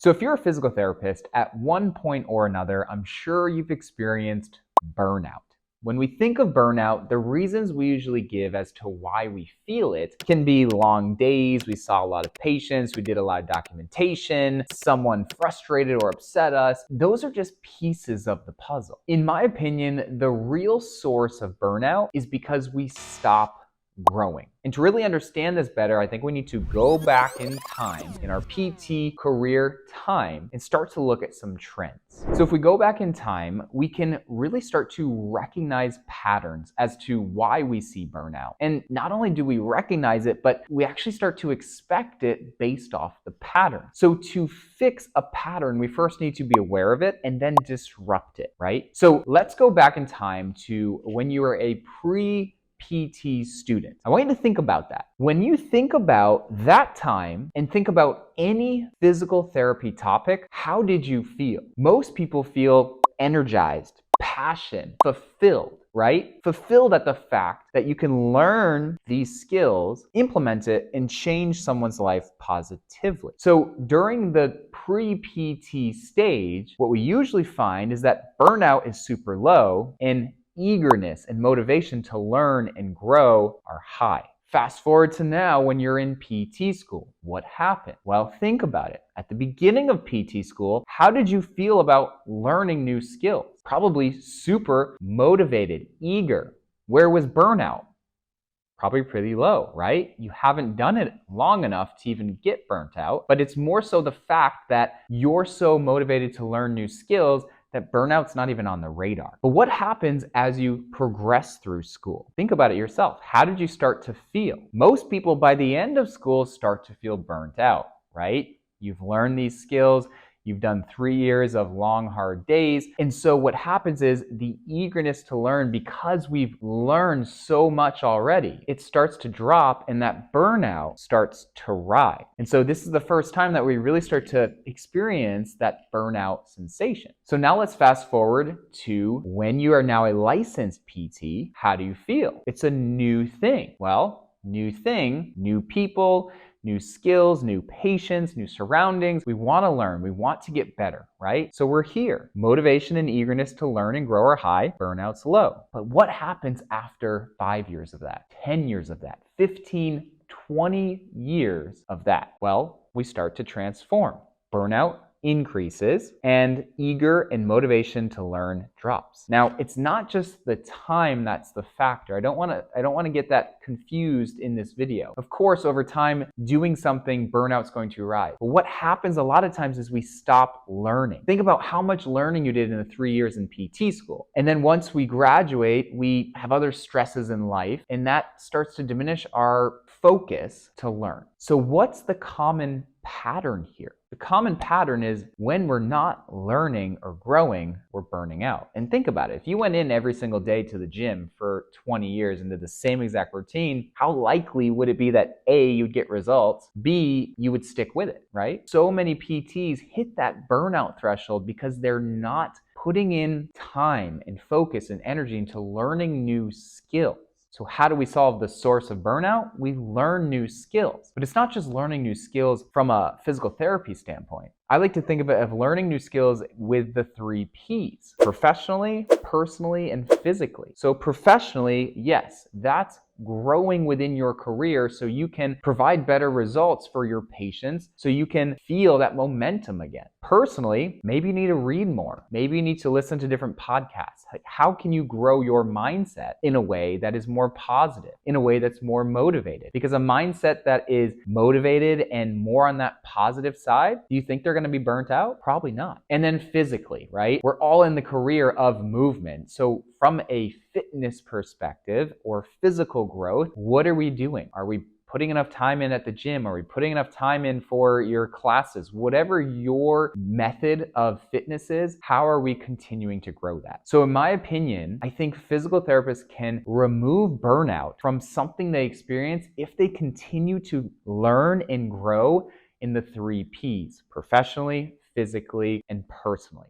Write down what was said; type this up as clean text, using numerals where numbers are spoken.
So if you're a physical therapist, at one point or another, I'm sure you've experienced burnout. When we think of burnout, the reasons we usually give as to why we feel it can be long days, we saw a lot of patients, we did a lot of documentation, someone frustrated or upset us. Those are just pieces of the puzzle. In my opinion, the real source of burnout is because we stop growing. And to really understand this better, I think we need to go back in time, in our PT career time, and start to look at some trends. So if we go back in time, we can really start to recognize patterns as to why we see burnout. And not only do we recognize it, but we actually start to expect it based off the pattern. So to fix a pattern, we first need to be aware of it and then disrupt it, right? So let's go back in time to when you were a PT student. I want you to think about that. When you think about that time and think about any physical therapy topic, how did you feel? Most people feel energized, passion, fulfilled, right? Fulfilled at the fact that you can learn these skills, implement it, and change someone's life positively. So during the pre-PT stage, what we usually find is that burnout is super low and eagerness and motivation to learn and grow are high. Fast forward to now when you're in PT school. What happened? Well, think about it. At the beginning of PT school, how did you feel about learning new skills? Probably super motivated, eager. Where was burnout? Probably pretty low, right? You haven't done it long enough to even get burnt out, but it's more so the fact that you're so motivated to learn new skills that burnout's not even on the radar. But what happens as you progress through school? Think about it yourself. How did you start to feel? Most people by the end of school start to feel burnt out, right? You've learned these skills. You've done 3 years of long, hard days. And so what happens is the eagerness to learn, because we've learned so much already, it starts to drop and that burnout starts to rise. And so this is the first time that we really start to experience that burnout sensation. So now let's fast forward to when you are now a licensed PT. How do you feel? It's a new thing. Well, new thing, new people, new skills, new patients, new surroundings. We want to learn. We want to get better, right? So we're here. Motivation and eagerness to learn and grow are high. Burnout's low. But what happens after 5 years of that, 10 years of that, 15, 20 years of that? Well, we start to transform. Burnout increases and eager and motivation to learn drops. Now, it's not just the time that's the factor. I don't want to get that confused in this video. Of course, over time, doing something, burnout's going to rise. But what happens a lot of times is we stop learning. Think about how much learning you did in the 3 years in PT school. And then once we graduate, we have other stresses in life, and that starts to diminish our focus to learn. So what's the common pattern here? The common pattern is when we're not learning or growing, we're burning out. And think about it. If you went in every single day to the gym for 20 years and did the same exact routine, how likely would it be that A, you'd get results, B, you would stick with it, right? So many PTs hit that burnout threshold because they're not putting in time and focus and energy into learning new skills. So how do we solve the source of burnout? We learn new skills. But it's not just learning new skills from a physical therapy standpoint. I like to think of it as learning new skills with the 3 Ps: professionally, personally, and physically. So professionally, yes, that's growing within your career so you can provide better results for your patients, so you can feel that momentum again. Personally, maybe you need to read more. Maybe you need to listen to different podcasts. How can you grow your mindset in a way that is more positive, in a way that's more motivated? Because a mindset that is motivated and more on that positive side, do you think they're going to be burnt out? Probably not. And then physically, right? We're all in the career of movement. So from a fitness perspective or physical growth, what are we doing? Are we putting enough time in at the gym? Are we putting enough time in for your classes? Whatever your method of fitness is, how are we continuing to grow that? So in my opinion, I think physical therapists can remove burnout from something they experience if they continue to learn and grow in the 3 Ps: professionally, physically, and personally.